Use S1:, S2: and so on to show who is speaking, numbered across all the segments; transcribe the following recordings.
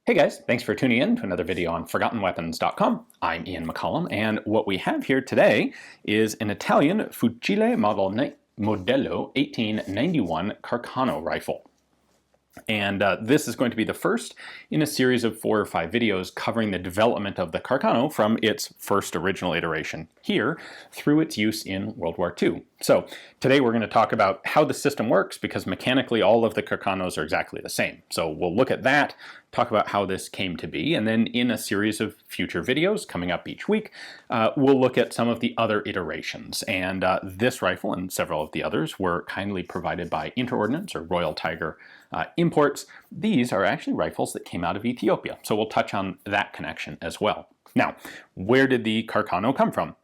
S1: Hey guys, thanks for tuning in to another video on ForgottenWeapons.com. I'm Ian McCollum, and what we have here today is an Italian Fucile Modello 1891 Carcano rifle. And this is going to be the first in a series of 4 or 5 videos covering the development of the Carcano from its first original iteration here through its use in World War II. So today we're going to talk about how the system works, because mechanically all of the Carcanos are exactly the same. So we'll look at that, talk about how this came to be, and then in a series of future videos coming up each week, we'll look at some of the other iterations. And this rifle and several of the others were kindly provided by Interordnance or Royal Tiger imports. These are actually rifles that came out of Ethiopia, so we'll touch on that connection as well. Now, where did the Carcano come from?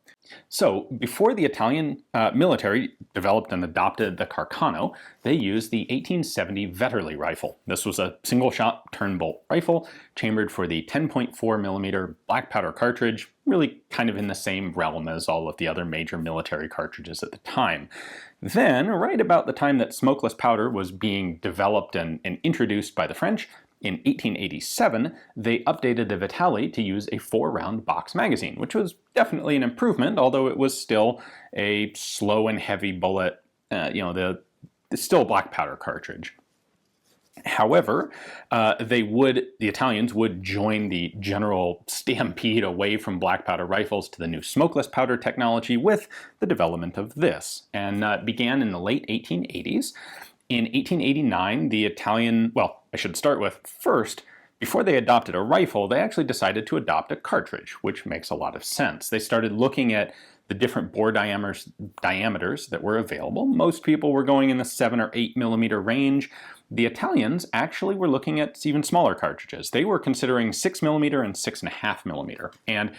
S1: So, before the Italian military developed and adopted the Carcano, they used the 1870 Vetterli rifle. This was a single-shot turn-bolt rifle, chambered for the 10.4mm black powder cartridge, really kind of in the same realm as all of the other major military cartridges at the time. Then, right about the time that smokeless powder was being developed and introduced by the French, in 1887, they updated the Vetterli to use a 4-round box magazine, which was definitely an improvement, although it was still a slow and heavy bullet, still a black powder cartridge. However, the Italians would join the general stampede away from black powder rifles to the new smokeless powder technology with the development of this, and began in the late 1880s. In 1889, the Italian, well, I should start with first, before they adopted a rifle, they actually decided to adopt a cartridge, which makes a lot of sense. They started looking at the different bore diameters that were available. Most people were going in the 7 or 8mm range. The Italians actually were looking at even smaller cartridges. They were considering 6mm and 6.5mm. And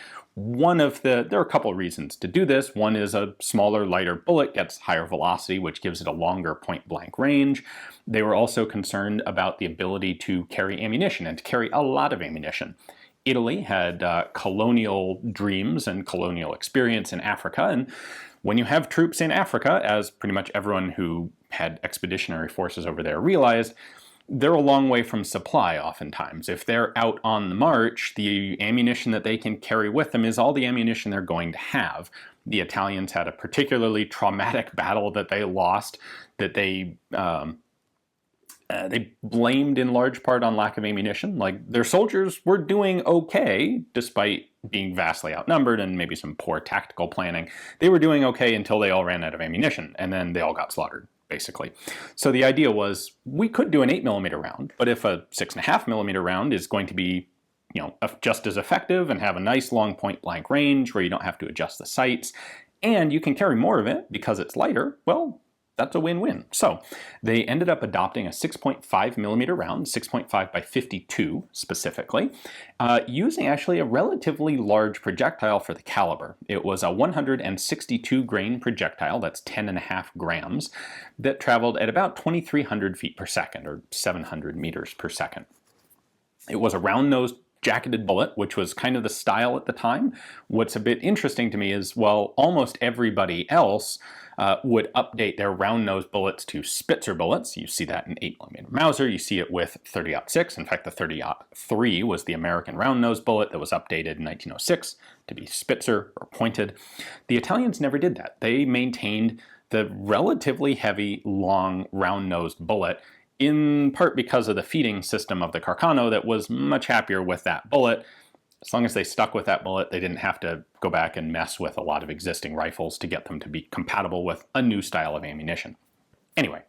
S1: there are a couple of reasons to do this. One is a smaller, lighter bullet gets higher velocity, which gives it a longer point-blank range. They were also concerned about the ability to carry ammunition, and to carry a lot of ammunition. Italy had colonial dreams and colonial experience in Africa, and when you have troops in Africa, as pretty much everyone who had expeditionary forces over there realized, they're a long way from supply oftentimes. If they're out on the march, the ammunition that they can carry with them is all the ammunition they're going to have. The Italians had a particularly traumatic battle that they lost, that they blamed in large part on lack of ammunition. Like, their soldiers were doing okay, despite being vastly outnumbered and maybe some poor tactical planning. They were doing okay until they all ran out of ammunition, and then they all got slaughtered, basically. So the idea was, we could do an 8mm round, but if a 6.5mm round is going to be, just as effective and have a nice long point-blank range where you don't have to adjust the sights, and you can carry more of it because it's lighter, well, that's a win-win. So they ended up adopting a 6.5mm round, 6.5 by 52 specifically, using actually a relatively large projectile for the caliber. It was a 162 grain projectile, that's 10.5 grams, that traveled at about 2,300 feet per second, or 700 meters per second. It was a round-nosed jacketed bullet, which was kind of the style at the time. What's a bit interesting to me is, well, almost everybody else would update their round-nosed bullets to Spitzer bullets. You see that in 8mm Mauser. You see it with 30-06. In fact, the 30-03 was the American round-nosed bullet that was updated in 1906 to be Spitzer or pointed. The Italians never did that. They maintained the relatively heavy, long, round-nosed bullet, in part because of the feeding system of the Carcano that was much happier with that bullet. As long as they stuck with that bullet, they didn't have to go back and mess with a lot of existing rifles to get them to be compatible with a new style of ammunition. Anyway,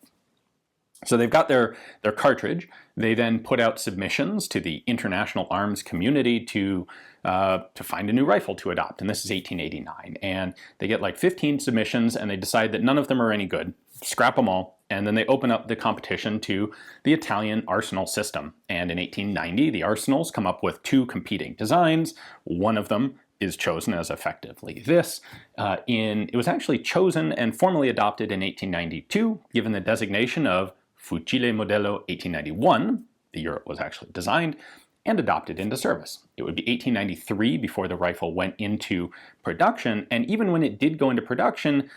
S1: so they've got their cartridge. They then put out submissions to the international arms community to find a new rifle to adopt, and this is 1889. And they get like 15 submissions, and they decide that none of them are any good. Scrap them all, and then they open up the competition to the Italian arsenal system. And in 1890, the arsenals come up with 2 competing designs. One of them is chosen as effectively this. It was actually chosen and formally adopted in 1892, given the designation of Fucile Modello 1891, the year it was actually designed, and adopted into service. It would be 1893 before the rifle went into production, and even when it did go into production,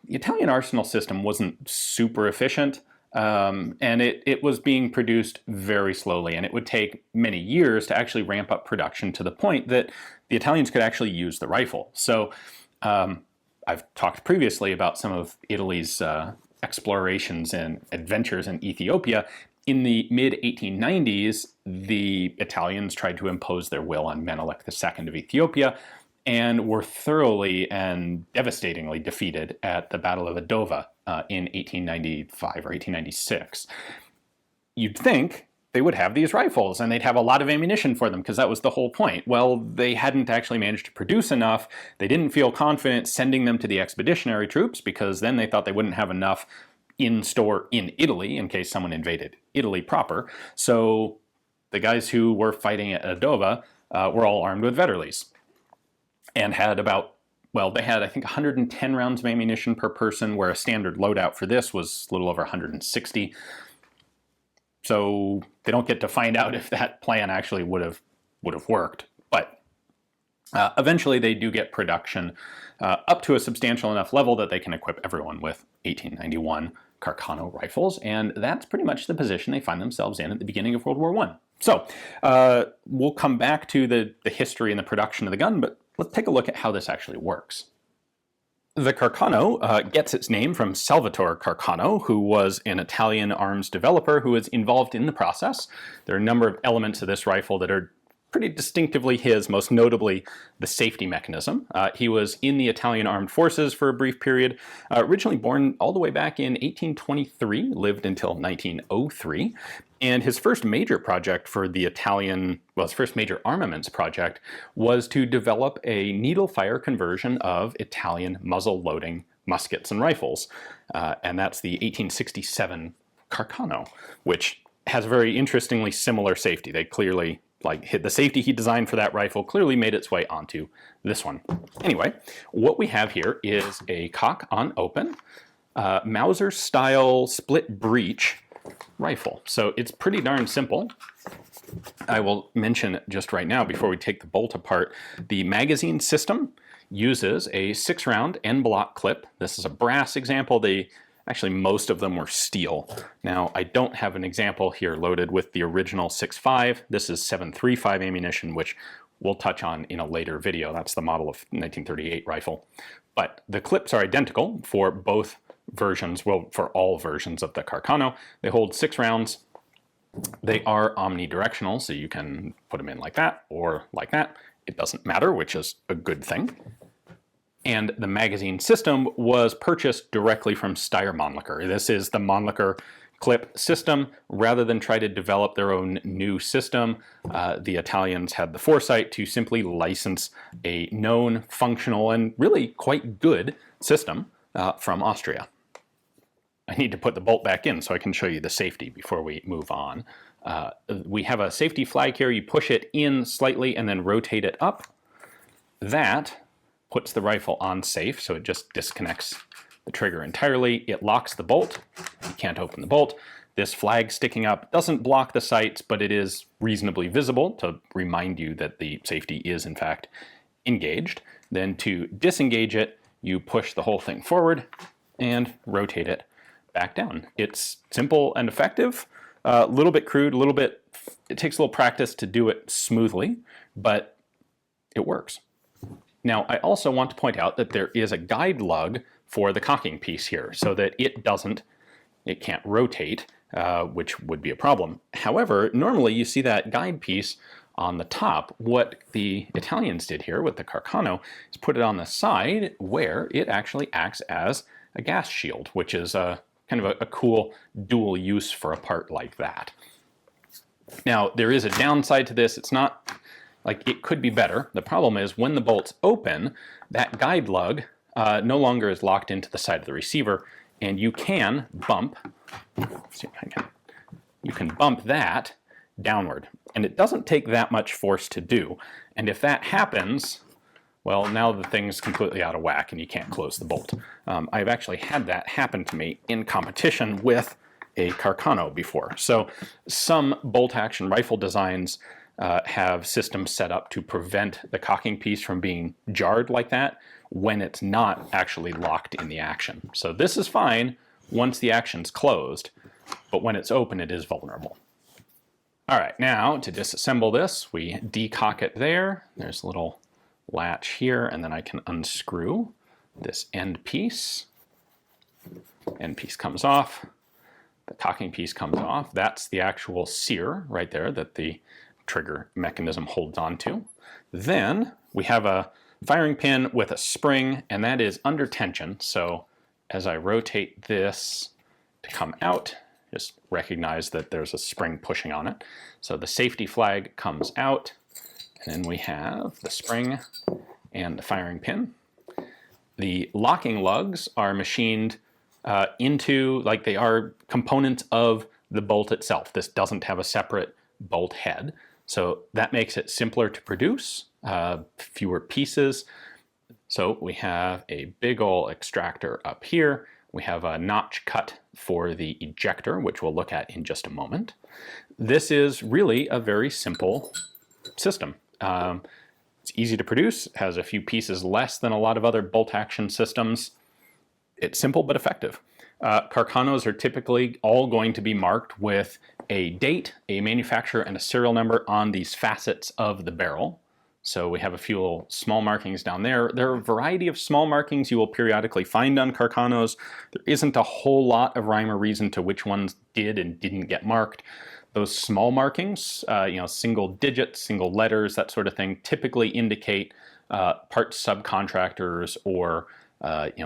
S1: the Italian arsenal system wasn't super efficient. And it was being produced very slowly, and it would take many years to actually ramp up production to the point that the Italians could actually use the rifle. So I've talked previously about some of Italy's explorations and adventures in Ethiopia. In the mid-1890s, the Italians tried to impose their will on Menelik II of Ethiopia and were thoroughly and devastatingly defeated at the Battle of Adova in 1895 or 1896. You'd think they would have these rifles and they'd have a lot of ammunition for them because that was the whole point. Well, they hadn't actually managed to produce enough. They didn't feel confident sending them to the expeditionary troops because then they thought they wouldn't have enough in store in Italy in case someone invaded Italy proper. So the guys who were fighting at Adova were all armed with Vetterlis and had about, well, they had I think 110 rounds of ammunition per person, where a standard loadout for this was a little over 160. So they don't get to find out if that plan actually would have worked. But eventually they do get production up to a substantial enough level that they can equip everyone with 1891 Carcano rifles, and that's pretty much the position they find themselves in at the beginning of World War I. So we'll come back to the history and the production of the gun, but let's take a look at how this actually works. The Carcano gets its name from Salvatore Carcano, who was an Italian arms developer who was involved in the process. There are a number of elements of this rifle that are pretty distinctively his, most notably the safety mechanism. He was in the Italian armed forces for a brief period, originally born all the way back in 1823, lived until 1903. And his first major project for the Italian, well, his first major armaments project was to develop a needle fire conversion of Italian muzzle loading muskets and rifles. And that's the 1867 Carcano, which has a very interestingly similar safety. They clearly, the safety he designed for that rifle clearly made its way onto this one. Anyway, what we have here is a cock on open, Mauser style split breech rifle. So it's pretty darn simple. I will mention just right now, before we take the bolt apart, the magazine system uses a 6-round en bloc clip. This is a brass example. Actually, most of them were steel. Now, I don't have an example here loaded with the original 6.5. This is 7.35 ammunition, which we'll touch on in a later video. That's the model of 1938 rifle. But the clips are identical for both versions, well, for all versions of the Carcano. They hold 6 rounds. They are omnidirectional, so you can put them in like that or like that. It doesn't matter, which is a good thing. And the magazine system was purchased directly from Steyr Mannlicher. This is the Mannlicher clip system. Rather than try to develop their own new system, the Italians had the foresight to simply license a known, functional, and really quite good system from Austria. I need to put the bolt back in so I can show you the safety before we move on. We have a safety flag here. You push it in slightly and then rotate it up. That puts the rifle on safe, so it just disconnects the trigger entirely. It locks the bolt. You can't open the bolt. This flag sticking up doesn't block the sights, but it is reasonably visible to remind you that the safety is in fact engaged. Then to disengage it, you push the whole thing forward and rotate it back down. It's simple and effective, a little bit crude, it takes a little practice to do it smoothly, but it works. Now, I also want to point out that there is a guide lug for the cocking piece here so that it can't rotate, which would be a problem. However, normally you see that guide piece on the top. What the Italians did here with the Carcano is put it on the side where it actually acts as a gas shield, which is kind of a cool dual use for a part like that. Now, there is a downside to this. It's not it could be better. The problem is when the bolts open, that guide lug no longer is locked into the side of the receiver, and you can bump, you can bump that downward. And it doesn't take that much force to do. And if that happens, well, now the thing's completely out of whack and you can't close the bolt. I've actually had that happen to me in competition with a Carcano before. So some bolt-action rifle designs have systems set up to prevent the cocking piece from being jarred like that when it's not actually locked in the action. So this is fine once the action's closed, but when it's open, it is vulnerable. All right, now to disassemble this, we decock it there. There's a little latch here, and then I can unscrew this end piece. End piece comes off. The cocking piece comes off. That's the actual sear right there that the trigger mechanism holds onto. Then we have a firing pin with a spring, and that is under tension. So as I rotate this to come out, just recognize that there's a spring pushing on it. So the safety flag comes out, and then we have the spring and the firing pin. The locking lugs are machined into, like they are components of the bolt itself. This doesn't have a separate bolt head. So that makes it simpler to produce, fewer pieces. So we have a big ol' extractor up here. We have a notch cut for the ejector, which we'll look at in just a moment. This is really a very simple system. It's easy to produce, has a few pieces less than a lot of other bolt action systems. It's simple but effective. Carcanos are typically all going to be marked with a date, a manufacturer, and a serial number on these facets of the barrel. So we have a few little small markings down there. There are a variety of small markings you will periodically find on Carcanos. There isn't a whole lot of rhyme or reason to which ones did and didn't get marked. Those small markings, single digits, single letters, that sort of thing, typically indicate parts subcontractors or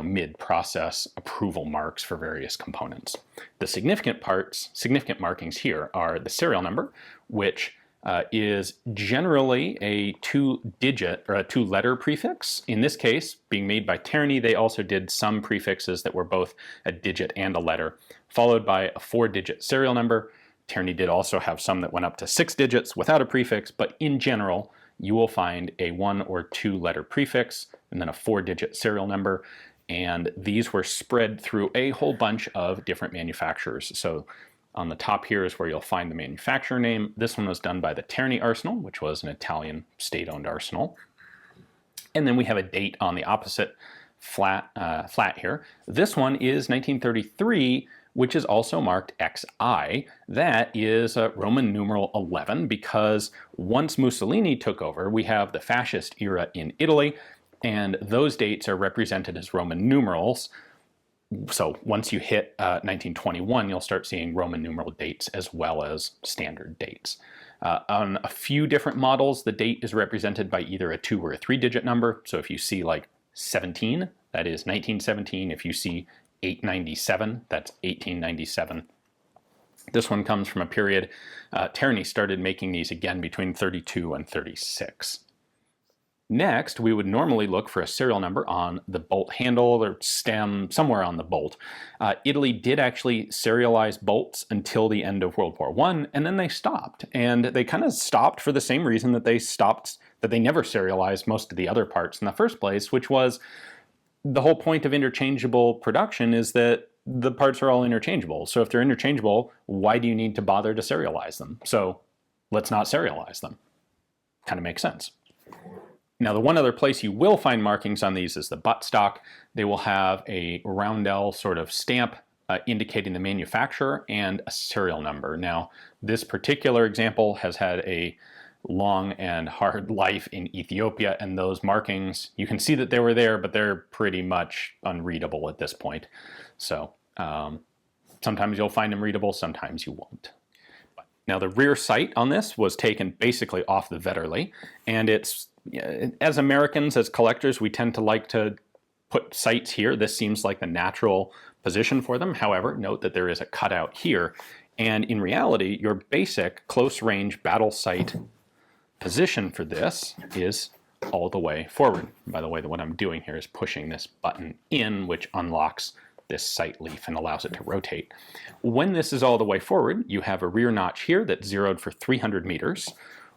S1: mid-process approval marks for various components. The significant markings here are the serial number, which is generally a 2-digit or a 2-letter prefix. In this case, being made by Tierney, they also did some prefixes that were both a digit and a letter, followed by a 4-digit serial number. Tierney did also have some that went up to 6 digits without a prefix, but in general, you will find a 1- or 2-letter prefix and then a 4-digit serial number. And these were spread through a whole bunch of different manufacturers. So on the top here is where you'll find the manufacturer name. This one was done by the Tierney Arsenal, which was an Italian state-owned arsenal. And then we have a date on the opposite flat here. This one is 1933, which is also marked XI. That is Roman numeral 11, because once Mussolini took over, we have the fascist era in Italy, and those dates are represented as Roman numerals. So once you hit 1921, you'll start seeing Roman numeral dates as well as standard dates. On a few different models, the date is represented by either a 2- or a 3-digit number. So if you see like 17, that is 1917. If you see 897, that's 1897. This one comes from a period, Tierney started making these again between 32 and 36. Next, we would normally look for a serial number on the bolt handle or stem, somewhere on the bolt. Italy did actually serialize bolts until the end of World War I, and then they stopped. And they kind of stopped for the same reason that they never serialized most of the other parts in the first place, which was the whole point of interchangeable production is that the parts are all interchangeable. So if they're interchangeable, why do you need to bother to serialize them? So let's not serialize them. Kind of makes sense. Now, the one other place you will find markings on these is the buttstock. They will have a roundel sort of stamp indicating the manufacturer and a serial number. Now, this particular example has had a long and hard life in Ethiopia, and those markings, you can see that they were there, but they're pretty much unreadable at this point. So sometimes you'll find them readable, sometimes you won't. Now, the rear sight on this was taken basically off the Vetterli, and it's, as Americans, as collectors, we tend to like to put sights here. This seems like the natural position for them. However, note that there is a cutout here, and in reality, your basic close-range battle sight position for this is all the way forward. By the way, what I'm doing here is pushing this button in, which unlocks this sight leaf and allows it to rotate. When this is all the way forward, you have a rear notch here that's zeroed for 300 meters.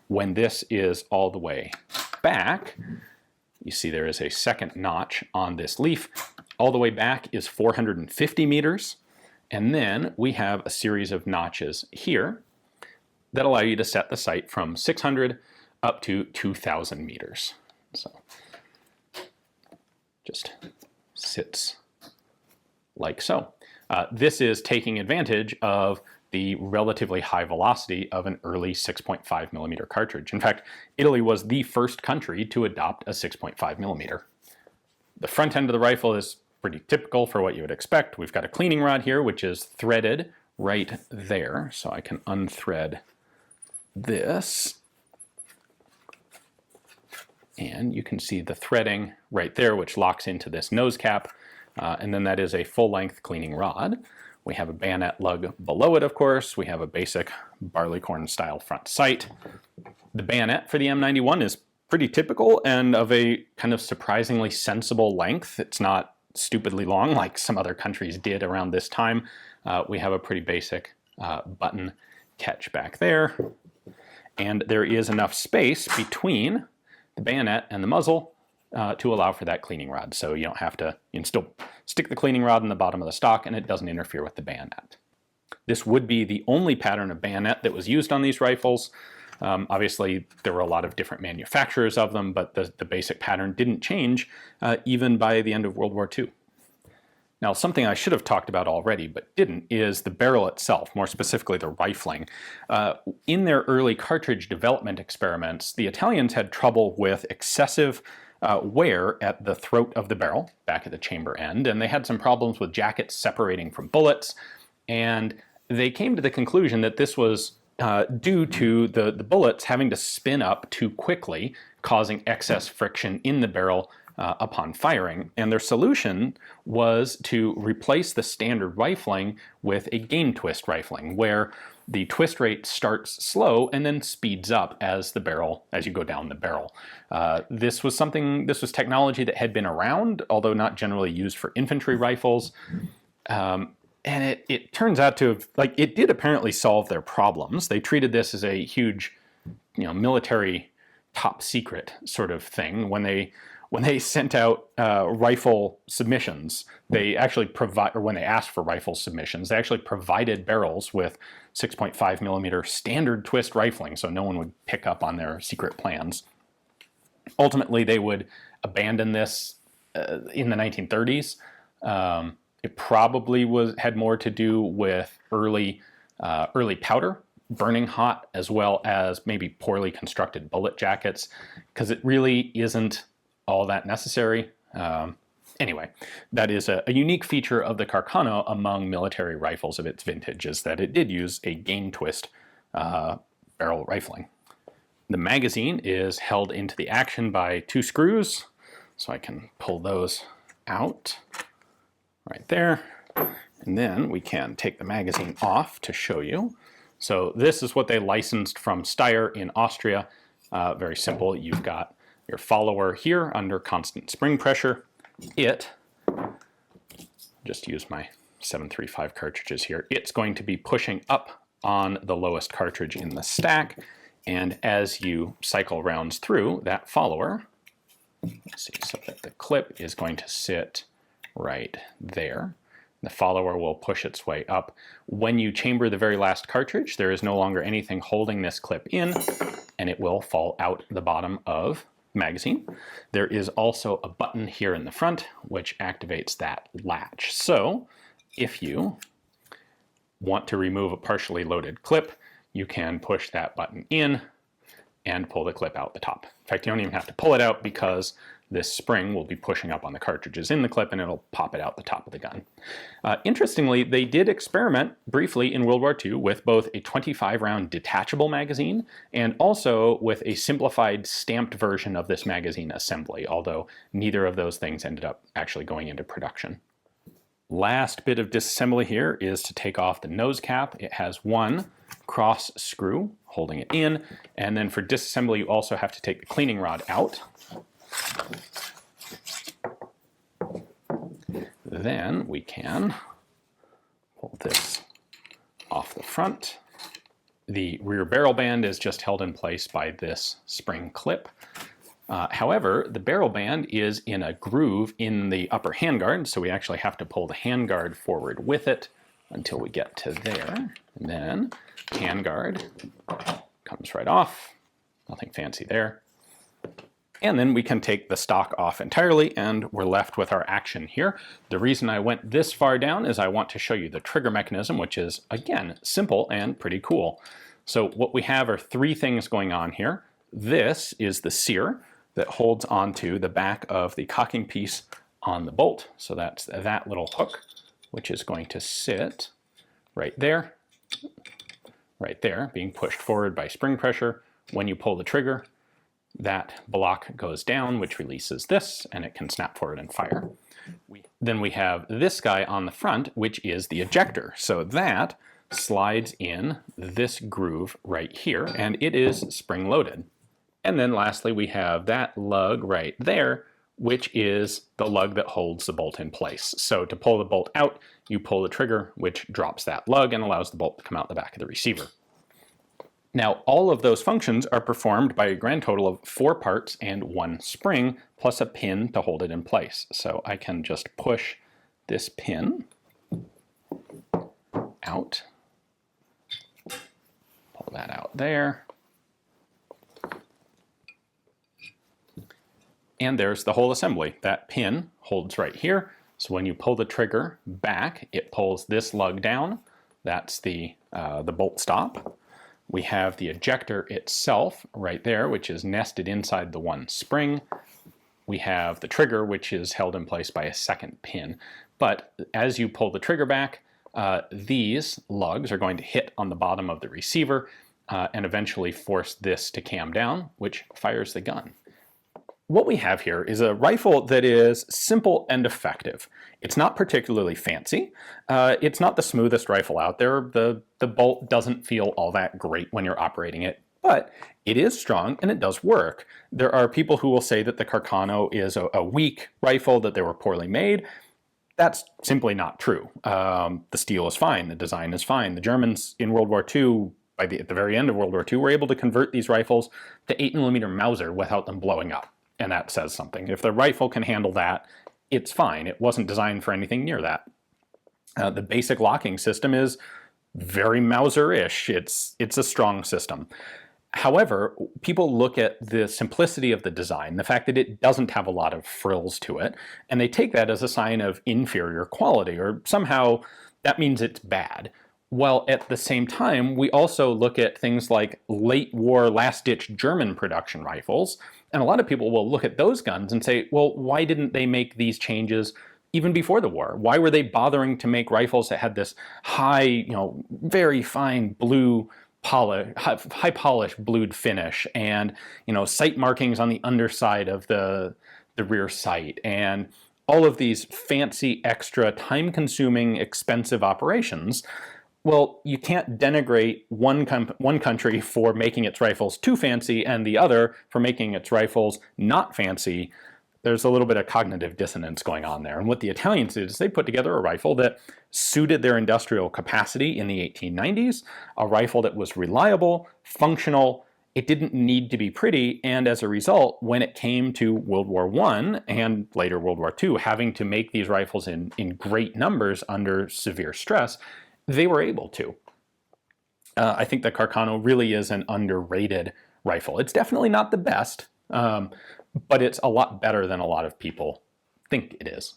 S1: When this is all the way back, you see there is a second notch on this leaf. All the way back is 450 meters. And then we have a series of notches here that allow you to set the sight from 600 up to 2,000 meters. So just sits like so. This is taking advantage of the relatively high velocity of an early 6.5 millimeter cartridge. In fact, Italy was the first country to adopt a 6.5 millimeter. The front end of the rifle is pretty typical for what you would expect. We've got a cleaning rod here, which is threaded right there. So I can unthread this. And you can see the threading right there, which locks into this nose cap. And then that is a full-length cleaning rod. We have a bayonet lug below it, of course. We have a basic barleycorn style front sight. The bayonet for the M91 is pretty typical and of a kind of surprisingly sensible length. It's not stupidly long like some other countries did around this time. We have a pretty basic button catch back there. And there is enough space between the bayonet and the muzzle to allow for that cleaning rod. So you don't have to, you can still stick the cleaning rod in the bottom of the stock and it doesn't interfere with the bayonet. This would be the only pattern of bayonet that was used on these rifles. Obviously, there were a lot of different manufacturers of them, but the basic pattern didn't change even by the end of World War II. Now, something I should have talked about already, but didn't, is the barrel itself, more specifically the rifling. In their early cartridge development experiments, the Italians had trouble with excessive wear at the throat of the barrel, back at the chamber end, and they had some problems with jackets separating from bullets, and they came to the conclusion that this was due to the bullets having to spin up too quickly, causing excess friction in the barrel upon firing. And their solution was to replace the standard rifling with a gain twist rifling, where the twist rate starts slow and then speeds up as you go down the barrel. This was technology that had been around, although not generally used for infantry rifles. And it turns out to have, it did apparently solve their problems. They treated this as a huge, military top secret sort of thing. When they sent out rifle submissions, they actually when they asked for rifle submissions, they actually provided barrels with 6.5 millimeter standard twist rifling, so no one would pick up on their secret plans. Ultimately, they would abandon this in the 1930s. It probably had more to do with early powder burning hot, as well as maybe poorly constructed bullet jackets, because it really isn't all that necessary. Anyway, that is a unique feature of the Carcano among military rifles of its vintage, is that it did use a gain twist barrel rifling. The magazine is held into the action by two screws, so I can pull those out right there. And then we can take the magazine off to show you. So this is what they licensed from Steyr in Austria. Very simple. You've got your follower here under constant spring pressure. Just use my 735 cartridges here. It's going to be pushing up on the lowest cartridge in the stack. And as you cycle rounds through that follower, let's see, so that the clip is going to sit right there. The follower will push its way up. When you chamber the very last cartridge, there is no longer anything holding this clip in, and it will fall out the bottom of the magazine. There is also a button here in the front which activates that latch. So if you want to remove a partially loaded clip, you can push that button in and pull the clip out the top. In fact, you don't even have to pull it out because this spring will be pushing up on the cartridges in the clip and it'll pop it out the top of the gun. Interestingly, they did experiment briefly in World War II with both a 25-round detachable magazine and also with a simplified stamped version of this magazine assembly, although neither of those things ended up actually going into production. Last bit of disassembly here is to take off the nose cap. It has one cross screw holding it in, and then for disassembly you also have to take the cleaning rod out. Then we can pull this off the front. The rear barrel band is just held in place by this spring clip. However, the barrel band is in a groove in the upper handguard, so we actually have to pull the handguard forward with it until we get to there. And then handguard comes right off. Nothing fancy there. And then we can take the stock off entirely and we're left with our action here. The reason I went this far down is I want to show you the trigger mechanism, which is, again, simple and pretty cool. So what we have are three things going on here. This is the sear that holds onto the back of the cocking piece on the bolt. So that's that little hook, which is going to sit right there, being pushed forward by spring pressure. When you pull the trigger, that block goes down, which releases this, and it can snap forward and fire. Then we have this guy on the front, which is the ejector. So that slides in this groove right here, and it is spring-loaded. And then lastly, we have that lug right there, which is the lug that holds the bolt in place. So to pull the bolt out, you pull the trigger, which drops that lug and allows the bolt to come out the back of the receiver. Now, all of those functions are performed by a grand total of 4 parts and 1 spring, plus a pin to hold it in place. So I can just push this pin out, pull that out there, and there's the whole assembly. That pin holds right here, so when you pull the trigger back, it pulls this lug down. That's the bolt stop. We have the ejector itself right there, which is nested inside the 1 spring. We have the trigger, which is held in place by a second pin. But as you pull the trigger back, these lugs are going to hit on the bottom of the receiver and eventually force this to cam down, which fires the gun. What we have here is a rifle that is simple and effective. It's not particularly fancy. It's not the smoothest rifle out there. The bolt doesn't feel all that great when you're operating it, but it is strong and it does work. There are people who will say that the Carcano is a weak rifle, that they were poorly made. That's simply not true. The steel is fine. The design is fine. The Germans in World War II, at the very end of World War II, were able to convert these rifles to 8mm Mauser without them blowing up. And that says something. If the rifle can handle that, it's fine. It wasn't designed for anything near that. The basic locking system is very Mauser-ish. It's a strong system. However, people look at the simplicity of the design, the fact that it doesn't have a lot of frills to it, and they take that as a sign of inferior quality, or somehow that means it's bad. While at the same time, we also look at things like late war, last-ditch German production rifles, and a lot of people will look at those guns and say, well, why didn't they make these changes even before the war? Why were they bothering to make rifles that had this high, very fine blue polish, high polished blued finish, and sight markings on the underside of the rear sight, and all of these fancy, extra, time-consuming, expensive operations? Well, you can't denigrate one country for making its rifles too fancy and the other for making its rifles not fancy. There's a little bit of cognitive dissonance going on there. And what the Italians did is they put together a rifle that suited their industrial capacity in the 1890s, a rifle that was reliable, functional, it didn't need to be pretty, and as a result, when it came to World War I and later World War II, having to make these rifles in great numbers under severe stress, they were able to. I think the Carcano really is an underrated rifle. It's definitely not the best, but it's a lot better than a lot of people think it is.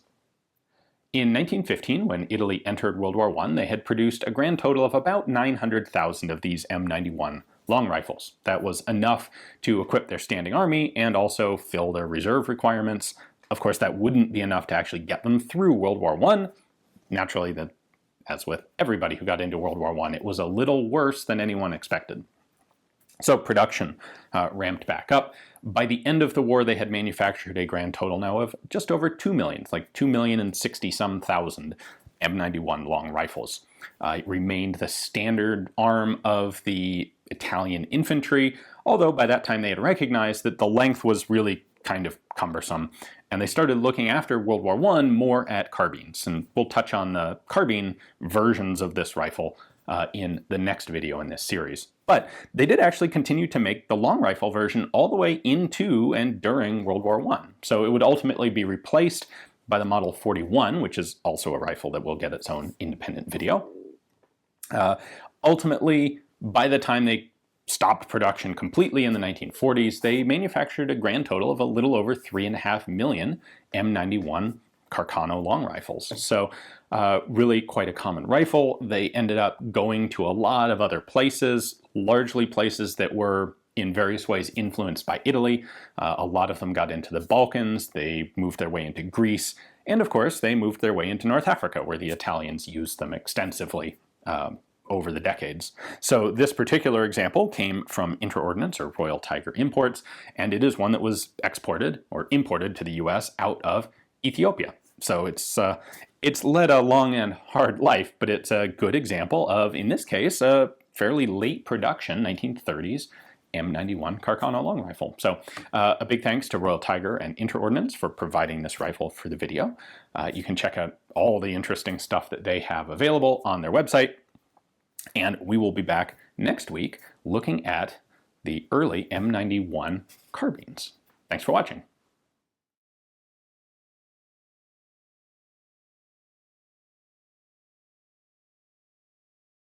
S1: In 1915, when Italy entered World War I, they had produced a grand total of about 900,000 of these M91 long rifles. That was enough to equip their standing army and also fill their reserve requirements. Of course, that wouldn't be enough to actually get them through World War I. Naturally, as with everybody who got into World War I, it was a little worse than anyone expected. So production ramped back up. By the end of the war, they had manufactured a grand total now of just over 2 million, like 2,060,000 M91 long rifles. It remained the standard arm of the Italian infantry, although by that time they had recognized that the length was really kind of cumbersome, and they started looking after World War I more at carbines, and we'll touch on the carbine versions of this rifle in the next video in this series. But they did actually continue to make the long rifle version all the way into and during World War I. So it would ultimately be replaced by the Model 41, which is also a rifle that will get its own independent video. Ultimately, by the time they stopped production completely in the 1940s, they manufactured a grand total of a little over 3.5 million M91 Carcano long rifles. So really quite a common rifle. They ended up going to a lot of other places, largely places that were in various ways influenced by Italy. A lot of them got into the Balkans, they moved their way into Greece, and of course they moved their way into North Africa, where the Italians used them extensively over the decades. So this particular example came from Interordnance, or Royal Tiger Imports, and it is one that was exported or imported to the US out of Ethiopia. So it's led a long and hard life, but it's a good example of, in this case, a fairly late production, 1930s, M91 Carcano long rifle. So a big thanks to Royal Tiger and Interordnance for providing this rifle for the video. You can check out all the interesting stuff that they have available on their website. And we will be back next week looking at the early M91 carbines. Thanks for watching.